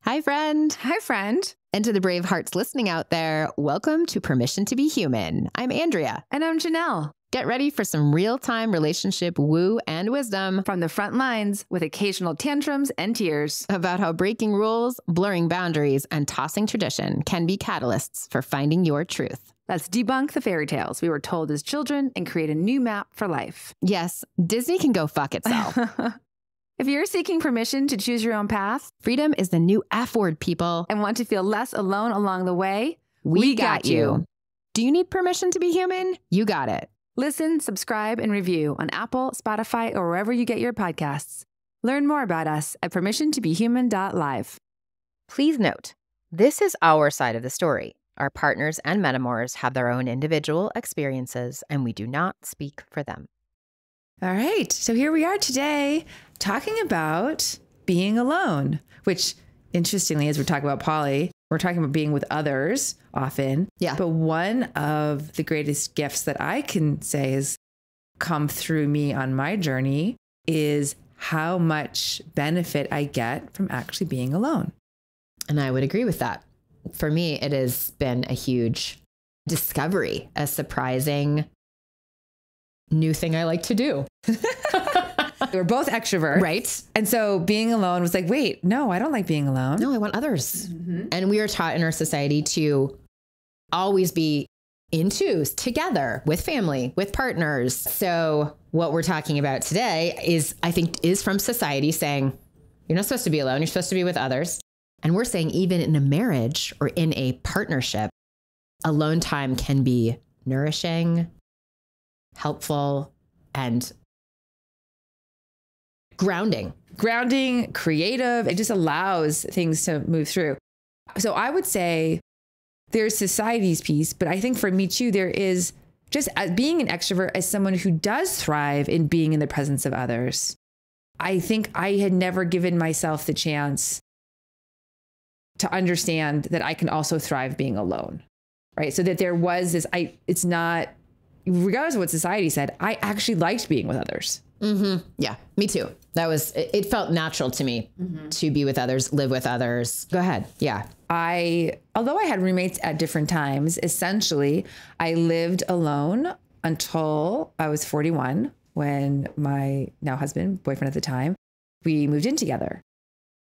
Hi, friend. Hi, friend. And to the brave hearts listening out there, welcome to Permission to be Human. I'm Andrea. And I'm Janelle. Get ready for some real-time relationship woo and wisdom from the front lines with occasional tantrums and tears about how breaking rules, blurring boundaries, and tossing tradition can be catalysts for finding your truth. Let's debunk the fairy tales we were told as children and create a new map for life. Yes, Disney can go fuck itself. If you're seeking permission to choose your own path, freedom is the new F word, people, and want to feel less alone along the way, we got you. Do you need permission to be human? You got it. Listen, subscribe, and review on Apple, Spotify, or wherever you get your podcasts. Learn more about us at permissiontobehuman.live. Please note, this is our side of the story. Our partners and metamors have their own individual experiences, and we do not speak for them. All right. So here we are today talking about being alone, which interestingly, as we're talking about poly, we're talking about being with others often. Yeah. But one of the greatest gifts that I can say has come through me on my journey is how much benefit I get from actually being alone. And I would agree with that. For me, it has been a huge discovery, a surprising new thing I like to do. We're both extroverts. Right. And so being alone was like, wait, no, I don't like being alone. No, I want others. Mm-hmm. And we are taught in our society to always be in twos, together, with family, with partners. So what we're talking about today is, I think, is from society saying, you're not supposed to be alone. You're supposed to be with others. And we're saying even in a marriage or in a partnership, alone time can be nourishing, helpful, and grounding, creative. It just allows things to move through. So I would say there's society's piece, but I think for me too, there is just as being an extrovert, as someone who does thrive in being in the presence of others. I think I had never given myself the chance to understand that I can also thrive being alone, right? So that there was this, it's not, regardless of what society said, I actually liked being with others. Mm-hmm. Yeah, me too. It felt natural to me to be with others, live with others. Go ahead. Yeah. Although I had roommates at different times, essentially, I lived alone until I was 41 when my now husband, boyfriend at the time, we moved in together.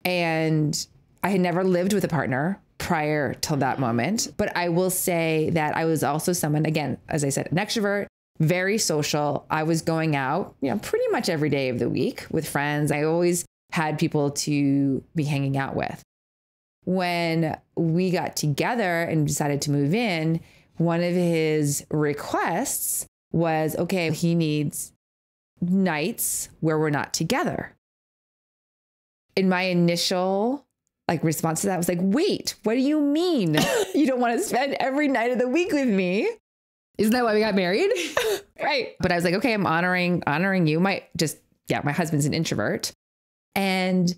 And I had never lived with a partner prior till that moment. But I will say that I was also someone, again, as I said, an extrovert, very social. I was going out, pretty much every day of the week with friends. I always had people to be hanging out with. When we got together and decided to move in, one of his requests was, okay, he needs nights where we're not together. In my initial response to that was like, wait, what do you mean? You don't want to spend every night of the week with me? Isn't that why we got married? Right. But I was like, okay, I'm honoring you. My husband's an introvert. And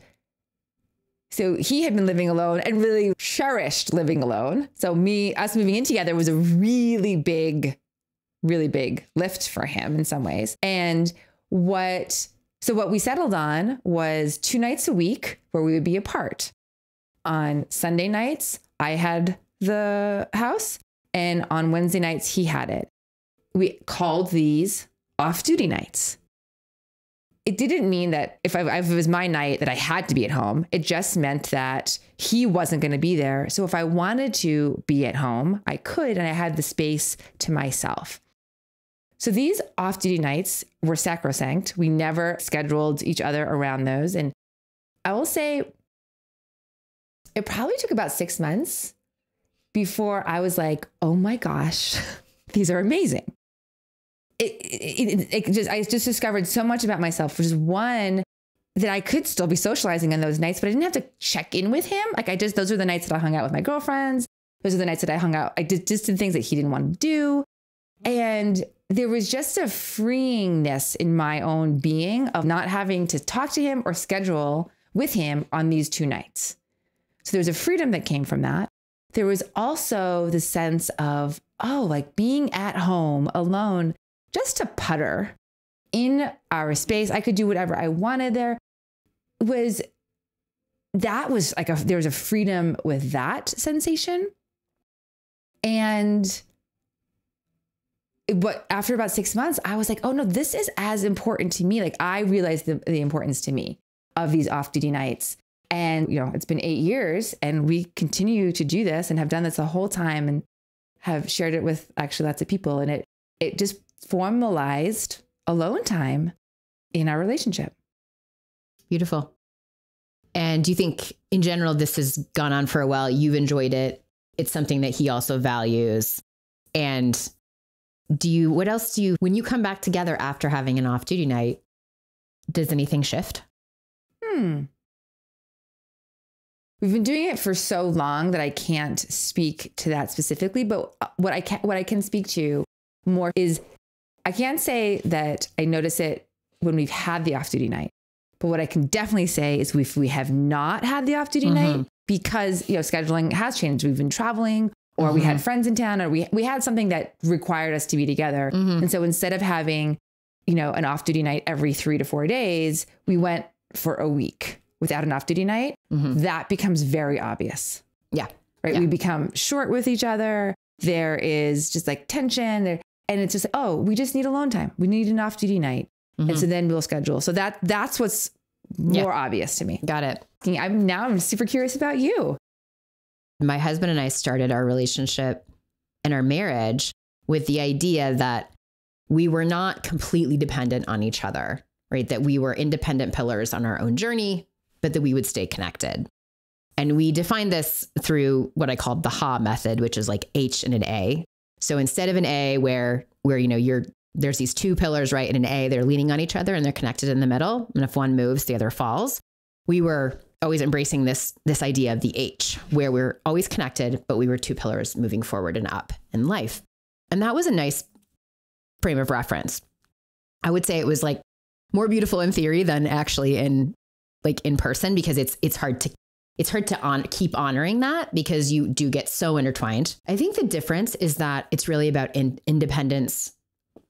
so he had been living alone and really cherished living alone. So us moving in together was a really big lift for him in some ways. And what we settled on was 2 nights a week where we would be apart. On Sunday nights, I had the house, and on Wednesday nights, he had it. We called these off-duty nights. It didn't mean that if it was my night that I had to be at home. It just meant that he wasn't going to be there. So if I wanted to be at home, I could, and I had the space to myself. So these off-duty nights were sacrosanct. We never scheduled each other around those. And I will say it probably took about 6 months before I was like, oh my gosh, these are amazing. I just discovered so much about myself, which is one, that I could still be socializing on those nights, but I didn't have to check in with him. Those are the nights that I hung out with my girlfriends. Those are the nights that I hung out. I did things that he didn't want to do. And there was just a freeingness in my own being of not having to talk to him or schedule with him on these 2 nights. So there was a freedom that came from that. There was also the sense of, being at home alone, just to putter in our space. I could do whatever I wanted there. Was that was like there was a freedom with that sensation. And but after about 6 months, I was like, oh no, this is as important to me. Like I realized the importance to me of these off-duty nights. And, you know, it's been 8 years and we continue to do this and have done this the whole time and have shared it with actually lots of people. And it just formalized alone time in our relationship. Beautiful. And do you think in general, this has gone on for a while? You've enjoyed it. It's something that he also values. And what else do you, when you come back together after having an off-duty night, does anything shift? We've been doing it for so long that I can't speak to that specifically. But what I can speak to more is I can't say that I notice it when we've had the off-duty night. But what I can definitely say is if we have not had the off-duty night, because, you know, scheduling has changed. We've been traveling, or we had friends in town, or we had something that required us to be together. And so instead of having, you know, an off-duty night every 3 to 4 days, we went for a week without an off-duty night. That becomes very obvious. Yeah. Right. Yeah. We become short with each other. There is just like tension there. And it's just, oh, we just need alone time. We need an off-duty night. And so then we'll schedule. So that's what's more obvious to me. Got it. I'm super curious about you. My husband and I started our relationship and our marriage with the idea that we were not completely dependent on each other, right? That we were independent pillars on our own journey, but that we would stay connected. And we defined this through what I called the HA method, which is like H and an A. So instead of an A where, you know, there's these two pillars, right? And an A, they're leaning on each other and they're connected in the middle. And if one moves, the other falls. We were always embracing this idea of the H, where we're always connected, but we were two pillars moving forward and up in life. And that was a nice frame of reference. I would say it was like more beautiful in theory than actually in person, because it's hard to keep honoring that, because you do get so intertwined. I think the difference is that it's really about independence.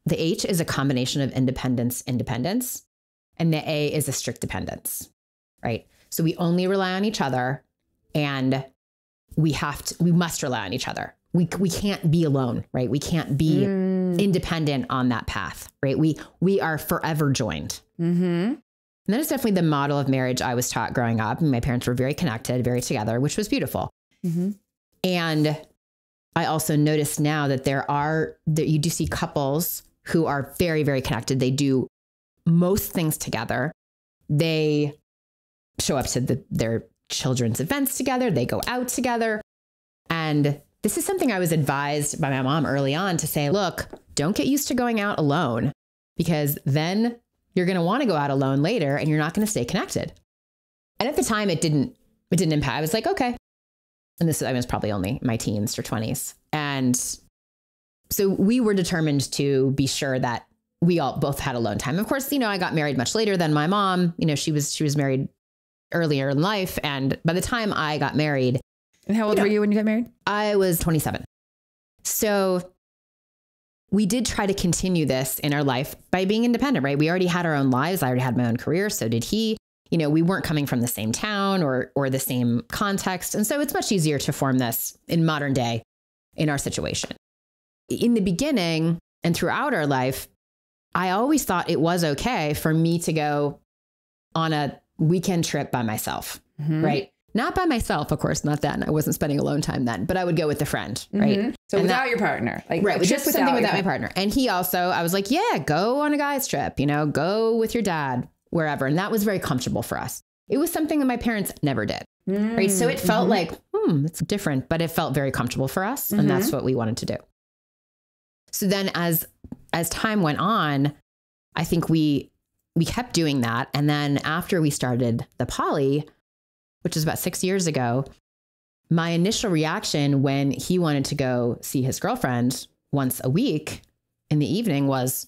The H is a combination of independence, and the A is a strict dependence, right? So we only rely on each other, and we must rely on each other. We can't be alone, right? We can't be independent on that path, right? We are forever joined. And that is definitely the model of marriage I was taught growing up. My parents were very connected, very together, which was beautiful. And I also noticed now that you do see couples who are very, very connected. They do most things together. They show up to their children's events together. They go out together. And this is something I was advised by my mom early on to say, look, don't get used to going out alone, because then you're going to want to go out alone later and you're not going to stay connected. And at the time it didn't impact. I was like, okay. And I was probably only my teens or 20s. And so we were determined to be sure that we all both had alone time. Of course, you know, I got married much later than my mom. You know, she was married earlier in life. And by the time I got married. And how old were you when you got married? I was 27. So we did try to continue this in our life by being independent, right? We already had our own lives. I already had my own career. So did he. You know, we weren't coming from the same town or the same context. And so it's much easier to form this in modern day in our situation. In the beginning and throughout our life, I always thought it was okay for me to go on a weekend trip by myself, right? Not by myself, of course, not then. I wasn't spending alone time then, but I would go with a friend, right? So without your partner. Right, just something without my partner. And he also, I was like, yeah, go on a guy's trip, you know, go with your dad, wherever. And that was very comfortable for us. It was something that my parents never did, right? So it felt like, it's different, but it felt very comfortable for us. And that's what we wanted to do. So then as time went on, I think we kept doing that. And then after we started the poly, which was about 6 years ago, my initial reaction when he wanted to go see his girlfriend once a week in the evening was,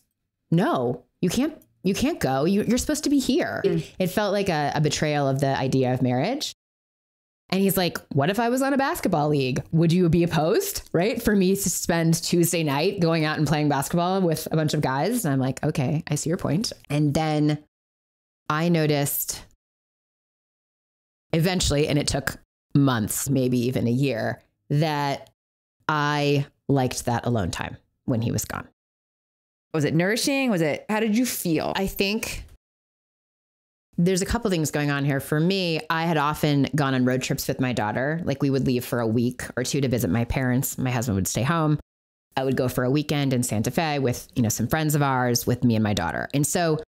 no, you can't go. You're supposed to be here. It felt like a betrayal of the idea of marriage. And he's like, what if I was on a basketball league? Would you be opposed, right? For me to spend Tuesday night going out and playing basketball with a bunch of guys. And I'm like, okay, I see your point. And then I noticed eventually, and it took months, maybe even a year, that I liked that alone time when he was gone. Was it nourishing? How did you feel? I think there's a couple things going on here. For me, I had often gone on road trips with my daughter. Like we would leave for a week or two to visit my parents. My husband would stay home. I would go for a weekend in Santa Fe with, some friends of ours, with me and my daughter. And so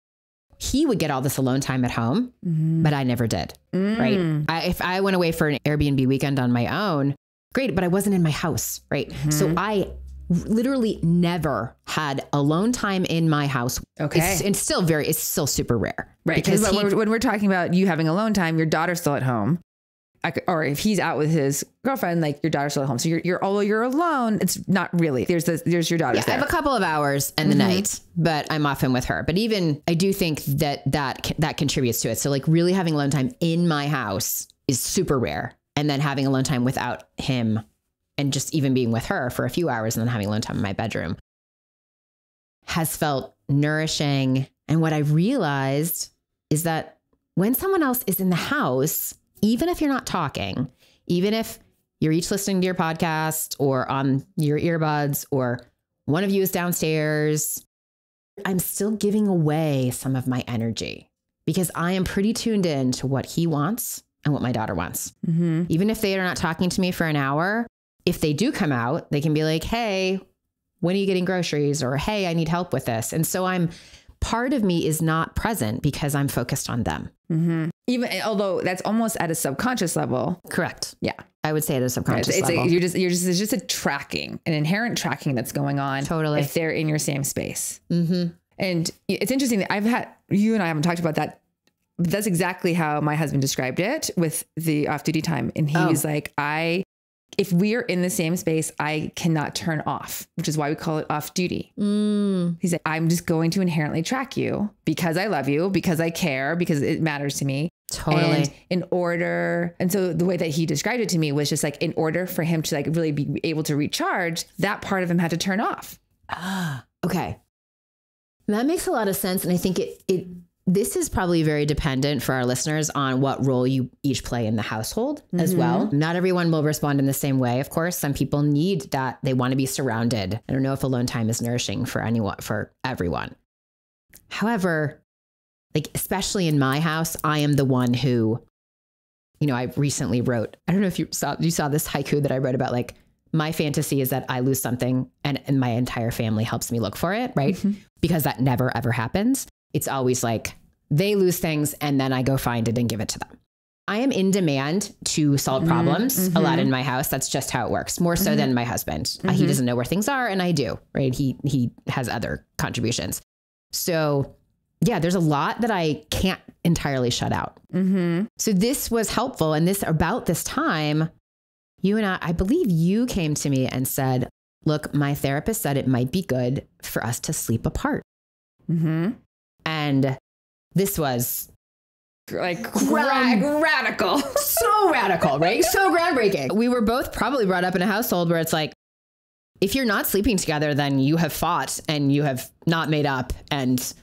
he would get all this alone time at home, but I never did. Right. If I went away for an Airbnb weekend on my own, great, but I wasn't in my house. Right. So I literally never had alone time in my house. Okay. It's still super rare. Right. Because when we're talking about you having alone time, your daughter's still at home. Or if he's out with his girlfriend, like your daughter's still at home. So you're alone. It's not really. There's your daughter. Yeah, I have a couple of hours in the night, but I'm often with her. But even I do think that contributes to it. So like really having alone time in my house is super rare. And then having alone time without him and just even being with her for a few hours and then having alone time in my bedroom has felt nourishing. And what I realized is that when someone else is in the house, even if you're not talking, even if you're each listening to your podcast or on your earbuds or one of you is downstairs, I'm still giving away some of my energy because I am pretty tuned in to what he wants and what my daughter wants. Even if they are not talking to me for an hour, if they do come out, they can be like, hey, when are you getting groceries? Or, hey, I need help with this. And so part of me is not present because I'm focused on them. Even although that's almost at a subconscious level. Correct. Yeah. I would say at a subconscious level. It's just a tracking, an inherent tracking that's going on. Totally. If they're in your same space. And it's interesting that you and I haven't talked about that. But that's exactly how my husband described it with the off-duty time. And he was like, if we are in the same space, I cannot turn off, which is why we call it off duty. He's like, I'm just going to inherently track you because I love you, because I care, because it matters to me. Totally. And so the way that he described it to me was just like, in order for him to like really be able to recharge, that part of him had to turn off. Okay. That makes a lot of sense. And I think this is probably very dependent for our listeners on what role you each play in the household as well. Not everyone will respond in the same way. Of course, some people need that. They want to be surrounded. I don't know if alone time is nourishing for everyone. However, like, especially in my house, I am the one who, I recently wrote, I don't know if you saw this haiku that I wrote about, like, my fantasy is that I lose something and my entire family helps me look for it. Right. Because that never, ever happens. It's always like they lose things and then I go find it and give it to them. I am in demand to solve problems a lot in my house. That's just how it works. More so than my husband. He doesn't know where things are and I do, right? He has other contributions. So yeah, there's a lot that I can't entirely shut out. So this was helpful. And about this time, you and I believe you came to me and said, look, my therapist said it might be good for us to sleep apart. And this was like radical. So radical, right? So groundbreaking. We were both probably brought up in a household where it's like, if you're not sleeping together, then you have fought and you have not made up and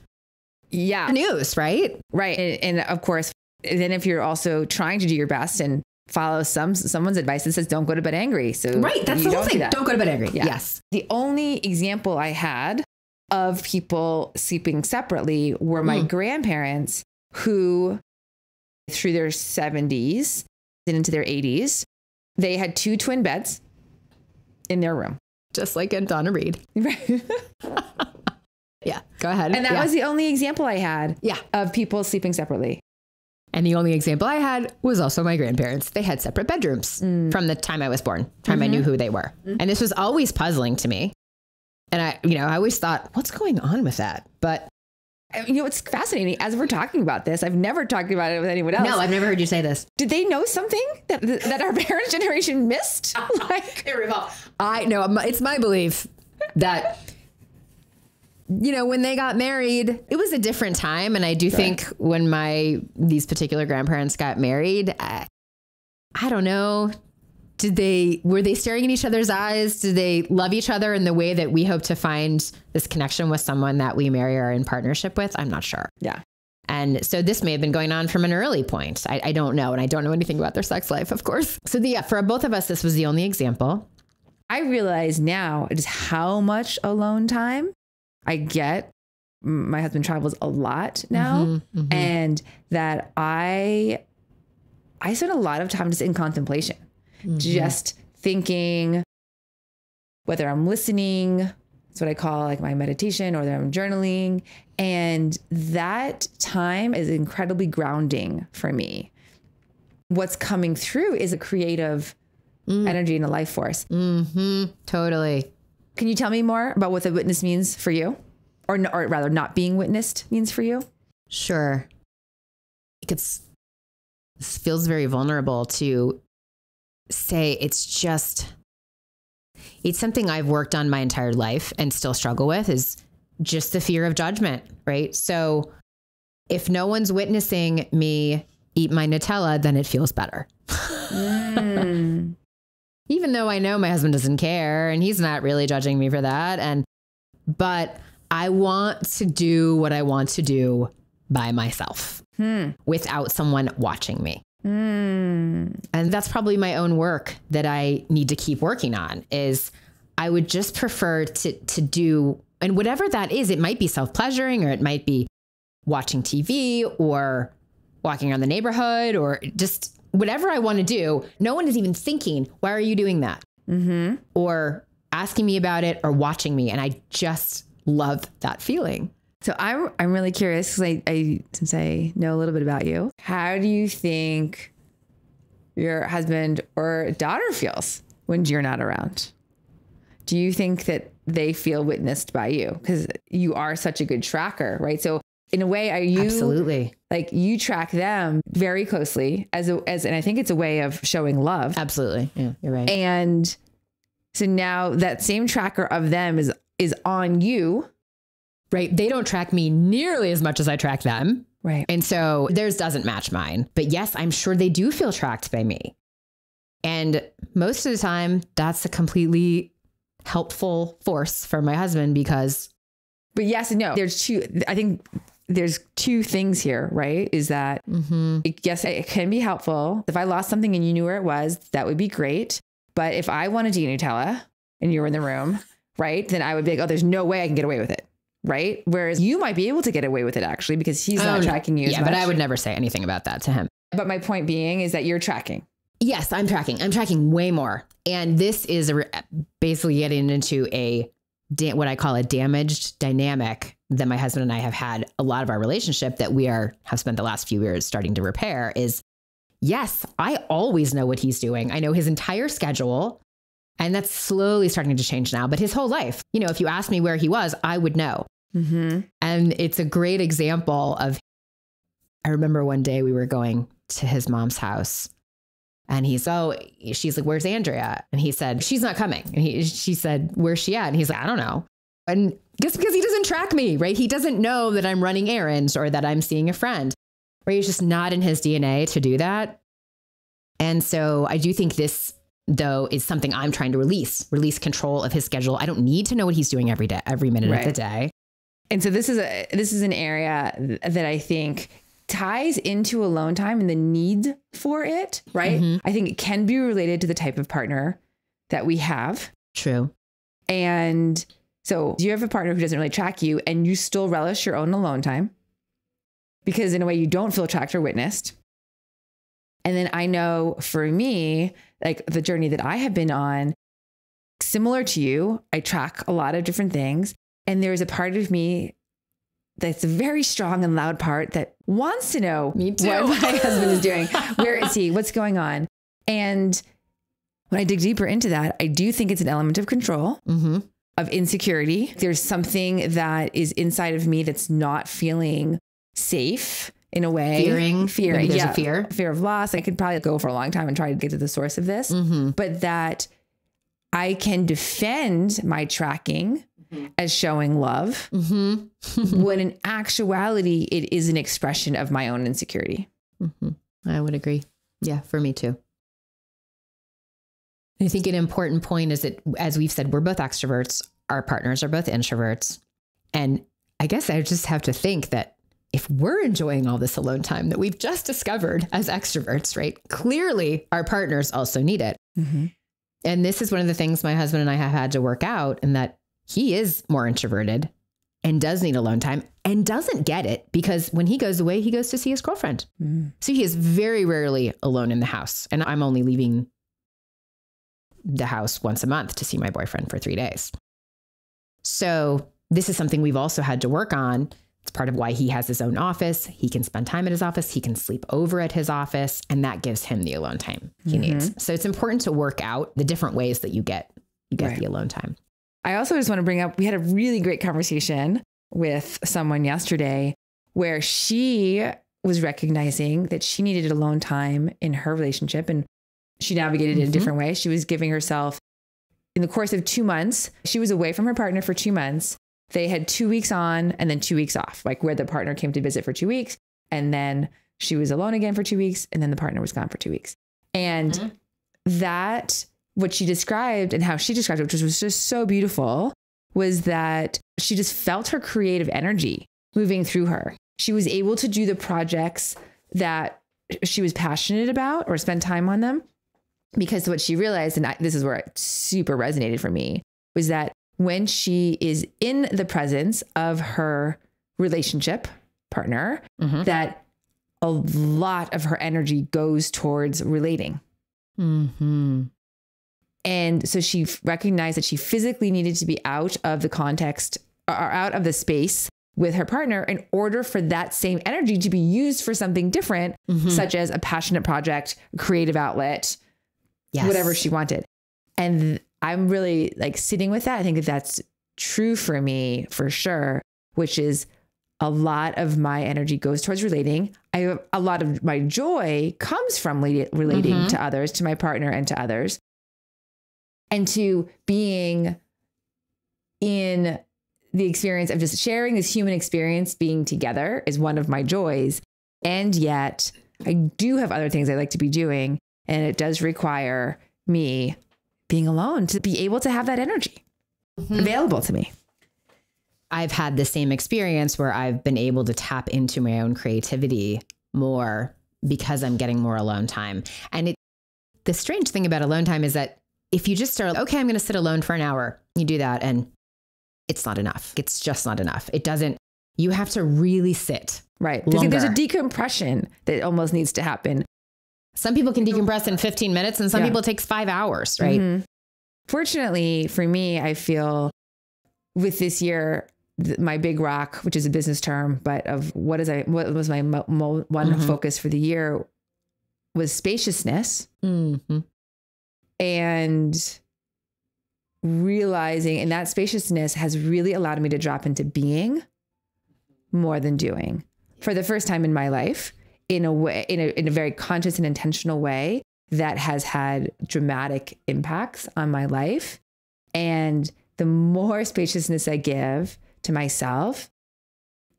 news, right? Right. And of course, then if you're also trying to do your best and follow someone's advice that says, don't go to bed angry. So right. That's the whole thing. Don't go to bed angry. Yeah. Yes. The only example I had of people sleeping separately were my grandparents who, through their 70s and into their 80s, they had 2 twin beds in their room. Just like in Donna Reed. Right. Yeah, go ahead. And that was the only example I had Yeah. of people sleeping separately. And the only example I had was also my grandparents. They had separate bedrooms from the time I was born, time I knew who they were. And this was always puzzling to me. And I always thought, what's going on with that? But it's fascinating. As we're talking about this, I've never talked about it with anyone else. No, I've never heard you say this. Did they know something that our parents' generation missed? I know it's my belief that, when they got married, it was a different time. And I do think when these particular grandparents got married, I don't know. Were they staring in each other's eyes? Did they love each other in the way that we hope to find this connection with someone that we marry or in partnership with? I'm not sure. Yeah. And so this may have been going on from an early point. I don't know. And I don't know anything about their sex life, of course. So for both of us, this was the only example. I realize now just how much alone time I get. My husband travels a lot now, and that I spend a lot of time just in contemplation, just thinking, whether I'm listening, that's what I call like my meditation, or whether I'm journaling. And that time is incredibly grounding for me. What's coming through is a creative energy and a life force. Totally. Can you tell me more about what the witness means for you? Or rather, not being witnessed means for you? Sure. This feels very vulnerable to say it's something I've worked on my entire life and still struggle with, is just the fear of judgment, right? So if no one's witnessing me eat my Nutella, then it feels better. Even though I know my husband doesn't care and he's not really judging me for that. But I want to do what I want to do by myself without someone watching me. And that's probably my own work that I need to keep working on. Is I would just prefer to do, and whatever that is, it might be self-pleasuring, or it might be watching TV or walking around the neighborhood, or just whatever I want to do. No one is even thinking, why are you doing that? Or asking me about it or watching me. And I just love that feeling. So I'm really curious, because since I know a little bit about you, how do you think your husband or daughter feels when you're not around? Do you think that they feel witnessed by you? Because you are such a good tracker, right? So in a way, are you absolutely like, you track them very closely and I think it's a way of showing love. Absolutely. Yeah, you're right. And so now that same tracker of them is on you. Right. They don't track me nearly as much as I track them. Right. And so theirs doesn't match mine. But yes, I'm sure they do feel tracked by me. And most of the time, that's a completely helpful force for my husband, because. But yes and no. I think there's two things here, right? Is that, yes, it can be helpful. If I lost something and you knew where it was, that would be great. But if I wanted to eat Nutella and you were in the room, right, then I would be like, oh, there's no way I can get away with it. Right. Whereas you might be able to get away with it, actually, because he's not tracking you as much. But I would never say anything about that to him. But my point being is that you're tracking. Yes, I'm tracking. I'm tracking way more. And this is basically getting into what I call a damaged dynamic that my husband and I have had a lot of our relationship that we have spent the last few years starting to repair. Is yes, I always know what he's doing. I know his entire schedule. And that's slowly starting to change now. But his whole life, if you asked me where he was, I would know. And it's a great example of, I remember one day we were going to his mom's house and she's like, where's Andrea? And he said, she's not coming. And she said, where's she at? And he's like, I don't know. And just because he doesn't track me, right? He doesn't know that I'm running errands or that I'm seeing a friend, right? It's just not in his DNA to do that. And so I do think this, though, is something I'm trying to release control of his schedule. I don't need to know what he's doing every day, every minute of the day. And so this is an area that I think ties into alone time and the need for it, right? I think it can be related to the type of partner that we have. True. And so do you have a partner who doesn't really track you and you still relish your own alone time? Because in a way you don't feel tracked or witnessed. And then I know for me, like the journey that I have been on, similar to you, I track a lot of different things. And there's a part of me that's a very strong and loud part that wants to know what my husband is doing. Where is he? What's going on? And when I dig deeper into that, I do think it's an element of control, of insecurity. There's something that is inside of me that's not feeling safe. In a way, fearing, there's a fear of loss. I could probably go for a long time and try to get to the source of this, but that I can defend my tracking as showing love when in actuality, it is an expression of my own insecurity. I would agree. Yeah, for me too. I think an important point is that, as we've said, we're both extroverts. Our partners are both introverts. And I guess I just have to think that if we're enjoying all this alone time that we've just discovered as extroverts, right? Clearly our partners also need it. Mm-hmm. And this is one of the things my husband and I have had to work out, in that he is more introverted and does need alone time and doesn't get it, because when he goes away, he goes to see his girlfriend. Mm. So he is very rarely alone in the house. And I'm only leaving the house once a month to see my boyfriend for 3 days. So this is something we've also had to work on. It's part of why he has his own office. He can spend time at his office. He can sleep over at his office, and that gives him the alone time he needs. So it's important to work out the different ways that you get Right. the alone time. I also just want to bring up, we had a really great conversation with someone yesterday where she was recognizing that she needed alone time in her relationship, and she navigated it in a different way. She was giving herself, in the course of 2 months, she was away from her partner for 2 months. They had 2 weeks on and then 2 weeks off, like where the partner came to visit for 2 weeks. And then she was alone again for 2 weeks. And then the partner was gone for 2 weeks. And that, what she described and how she described it, which was just so beautiful, was that she just felt her creative energy moving through her. She was able to do the projects that she was passionate about or spend time on them, because what she realized, and this is where it super resonated for me, was that when she is in the presence of her relationship partner, that a lot of her energy goes towards relating. And so she recognized that she physically needed to be out of the context or out of the space with her partner in order for that same energy to be used for something different, such as a passionate project, creative outlet, whatever she wanted. And I'm really like sitting with that. I think that that's true for me for sure, which is a lot of my energy goes towards relating. A lot of my joy comes from relating to others, to my partner and to others, and to being in the experience of just sharing this human experience. Being together is one of my joys. And yet I do have other things I like to be doing. And it does require me being alone to be able to have that energy available to me. I've had the same experience where I've been able to tap into my own creativity more because I'm getting more alone time. And the strange thing about alone time is that if you just start, okay, I'm going to sit alone for an hour, you do that and it's not enough. It's just not enough. It doesn't, you have to really sit. Right. There's a decompression that almost needs to happen. Some people can decompress in 15 minutes and some people it takes 5 hours, right? Fortunately for me, I feel with this year, my big rock, which is a business term, but of what was my one focus for the year, was spaciousness. And realizing, and that spaciousness has really allowed me to drop into being more than doing for the first time in my life, in a way, in a very conscious and intentional way that has had dramatic impacts on my life. And the more spaciousness I give to myself,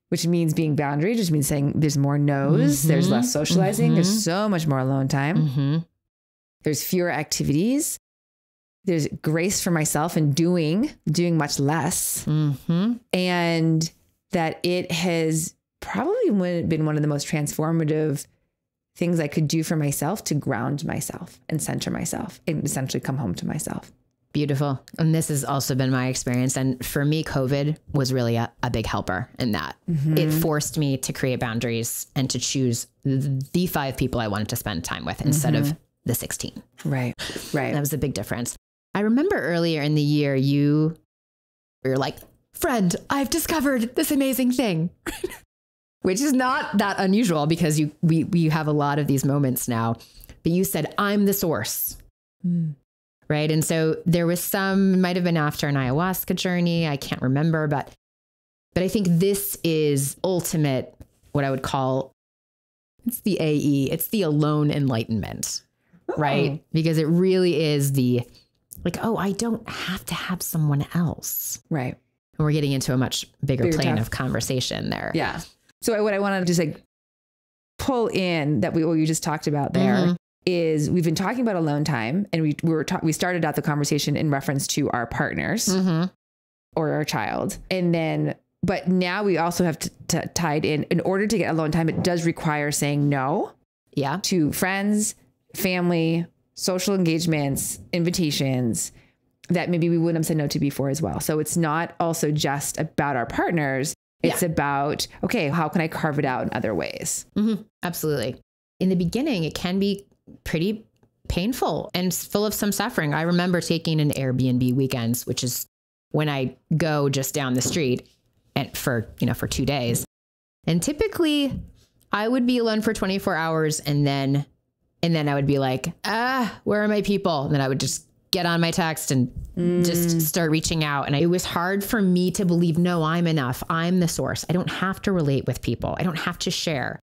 which means being boundary, just means saying there's more no's, there's less socializing, there's so much more alone time. There's fewer activities. There's grace for myself in doing much less. And that it has probably been one of the most transformative things I could do for myself to ground myself and center myself and essentially come home to myself. Beautiful. And this has also been my experience. And for me, COVID was really a big helper in that. It forced me to create boundaries and to choose the 5 people I wanted to spend time with instead of the 16. Right. That was a big difference. I remember earlier in the year, you were like, friend, I've discovered this amazing thing, which is not that unusual because we have a lot of these moments now, but you said, I'm the source. Right. And so there was might've been after an ayahuasca journey. I can't remember, but I think this is ultimate, what I would call, it's the AE, it's the alone enlightenment, right? Because it really is like, oh, I don't have to have someone else. Right. And we're getting into a much bigger plane of conversation there. Yeah. So what I want to just like pull in that what you just talked about there is we've been talking about alone time, and we started out the conversation in reference to our partners or our child. And then But now we also have to tie it in order to get alone time. It does require saying no. Yeah. To friends, family, social engagements, invitations that maybe we wouldn't have said no to before as well. So it's not also just about our partners. It's about, okay, how can I carve it out in other ways? Mm-hmm. Absolutely. In the beginning, it can be pretty painful and full of some suffering. I remember taking an Airbnb weekends, which is when I go just down the street and for 2 days. And typically I would be alone for 24 hours and then I would be like, where are my people? And then I would just get on my text and just start reaching out. And it was hard for me to believe, no, I'm enough. I'm the source. I don't have to relate with people. I don't have to share.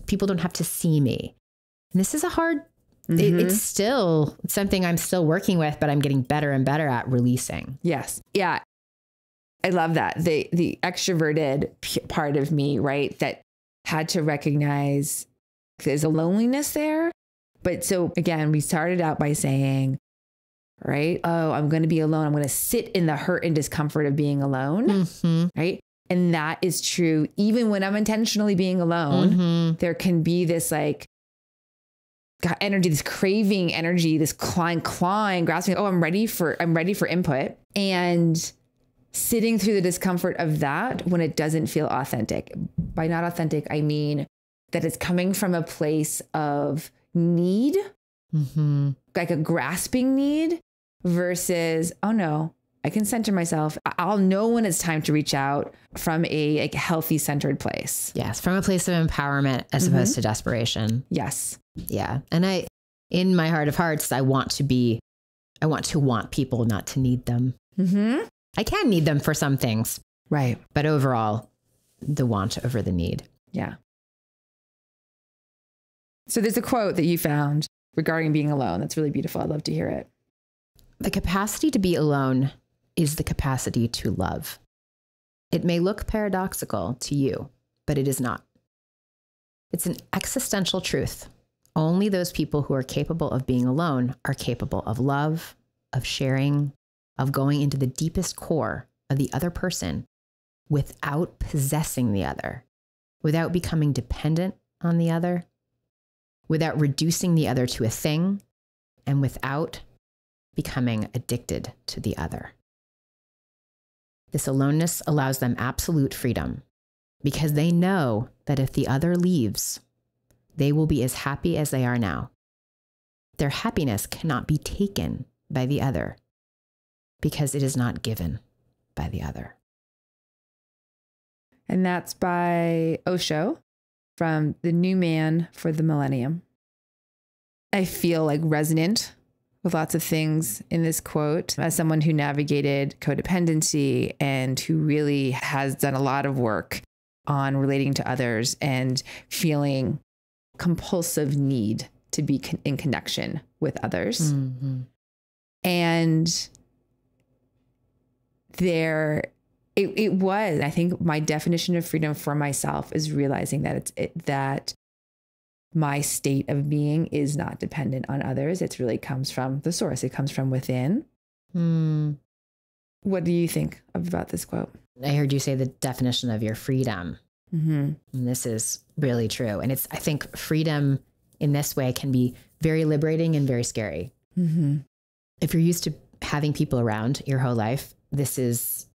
People don't have to see me. And this is a hard, it's still something I'm still working with, but I'm getting better and better at releasing. Yes. Yeah. I love that. The extroverted part of me, right, that had to recognize there's a loneliness there. But so again, we started out by saying, right, oh, I'm going to be alone. I'm going to sit in the hurt and discomfort of being alone. Right. And that is true. Even when I'm intentionally being alone, there can be this like energy, this craving energy, this clawing, grasping. Oh, I'm ready for input. And sitting through the discomfort of that when it doesn't feel authentic. By not authentic, I mean that it's coming from a place of need, like a grasping need versus, oh no, I can center myself. I'll know when it's time to reach out from a healthy, centered place. Yes. From a place of empowerment as opposed to desperation. Yes. Yeah. And in my heart of hearts, I want to want people, not to need them. I can need them for some things. Right. But overall, the want over the need. Yeah. So there's a quote that you found regarding being alone. That's really beautiful. I'd love to hear it. The capacity to be alone is the capacity to love. It may look paradoxical to you, but it is not. It's an existential truth. Only those people who are capable of being alone are capable of love, of sharing, of going into the deepest core of the other person without possessing the other, without becoming dependent on the other, without reducing the other to a thing, and without becoming addicted to the other. This aloneness allows them absolute freedom because they know that if the other leaves, they will be as happy as they are now. Their happiness cannot be taken by the other because it is not given by the other. And that's by Osho from The New Man for the Millennium. I feel like resonant with lots of things in this quote as someone who navigated codependency and who really has done a lot of work on relating to others and feeling compulsive need to be in connection with others. And it was, I think my definition of freedom for myself is realizing that that my state of being is not dependent on others. It really comes from the source. It comes from within. What do you think about this quote? I heard you say the definition of your freedom. And this is really true. And I think freedom in this way can be very liberating and very scary. If you're used to having people around your whole life, this is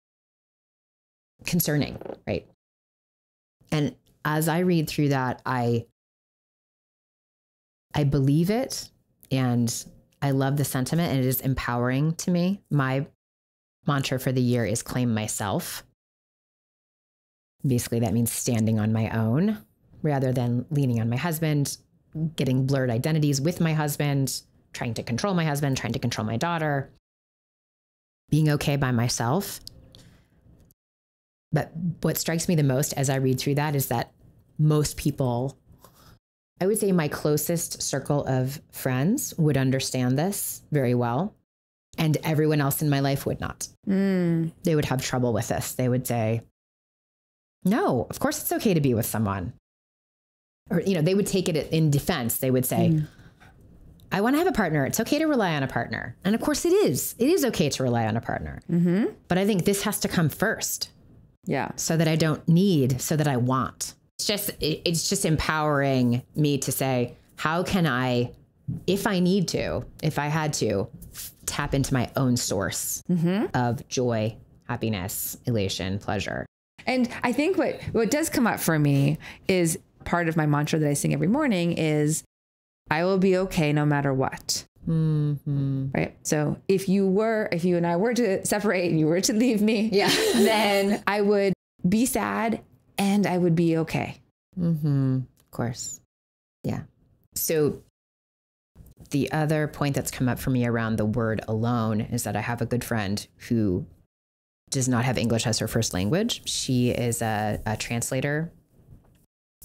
concerning, right? And as I read through that, I believe it and I love the sentiment and it is empowering to me. My mantra for the year is claim myself. Basically, that means standing on my own rather than leaning on my husband, getting blurred identities with my husband, trying to control my husband, trying to control my daughter, being okay by myself. But what strikes me the most as I read through that is that most people, I would say my closest circle of friends would understand this very well. And everyone else in my life would not. They would have trouble with this. They would say, no, of course it's okay to be with someone. Or, they would take it in defense. They would say, I want to have a partner. It's okay to rely on a partner. And of course it is. It is okay to rely on a partner. But I think this has to come first. Yeah. So that I don't need, so that I want. It's just empowering me to say, how can I, if I need to, if I had to, tap into my own source of joy, happiness, elation, pleasure. And I think what does come up for me is part of my mantra that I sing every morning is, I will be okay no matter what. Right. So if you and I were to separate and you were to leave me, then I would be sad and I would be okay. Of course. Yeah. So the other point that's come up for me around the word alone is that I have a good friend who does not have English as her first language. She is a translator,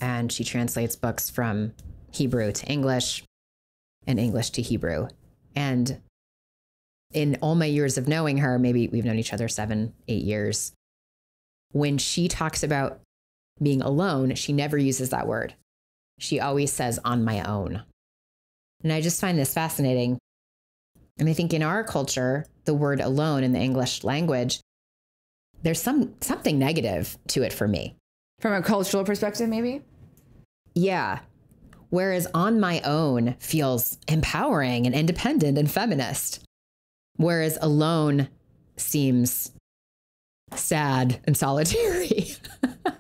and she translates books from Hebrew to English and English to Hebrew. And in all my years of knowing her, maybe we've known each other 7-8 years, when she talks about being alone, she never uses that word. She always says on my own. And I just find this fascinating. And I think in our culture, the word alone in the English language, there's something negative to it for me. From a cultural perspective, maybe? Yeah. Whereas on my own feels empowering and independent and feminist. Whereas alone seems sad and solitary.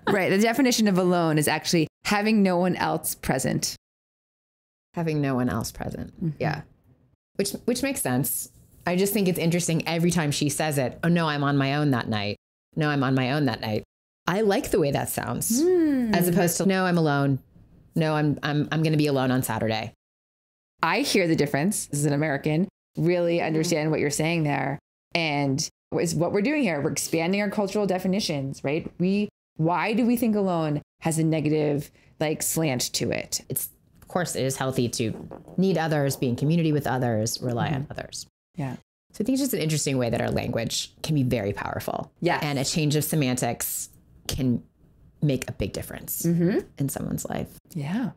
Right. The definition of alone is actually having no one else present. Having no one else present. Yeah. Which makes sense. I just think it's interesting every time she says it. Oh, no, I'm on my own that night. No, I'm on my own that night. I like the way that sounds as opposed to, no, I'm alone. No, I'm going to be alone on Saturday. I hear the difference as an American, really understand what you're saying there. And is what we're doing here. We're expanding our cultural definitions, right? Why do we think alone has a negative slant to it? Of course, it is healthy to need others, be in community with others, rely on others. Yeah. So I think it's just an interesting way that our language can be very powerful. Yeah. And a change of semantics can make a big difference in someone's life. Yeah.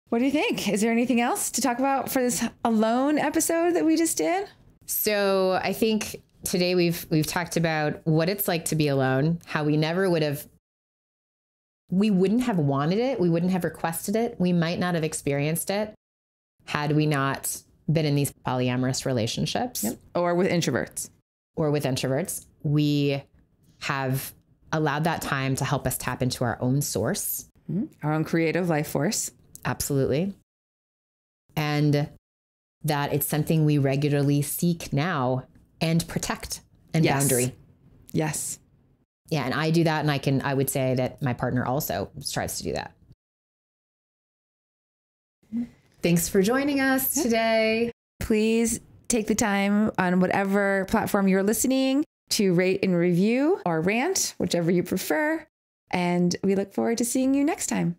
What do you think? Is there anything else to talk about for this alone episode that we just did? So I think today we've talked about what it's like to be alone, how we wouldn't have wanted it. We wouldn't have requested it. We might not have experienced it had we not been in these polyamorous relationships. Yep. Or with introverts. We have allowed that time to help us tap into our own source. Our own creative life force. Absolutely. And that it's something we regularly seek now and protect and boundary. Yes. Yeah. And I do that. And I would say that my partner also strives to do that. Thanks for joining us today. Please take the time on whatever platform you're listening to rate and review or rant, whichever you prefer. And we look forward to seeing you next time.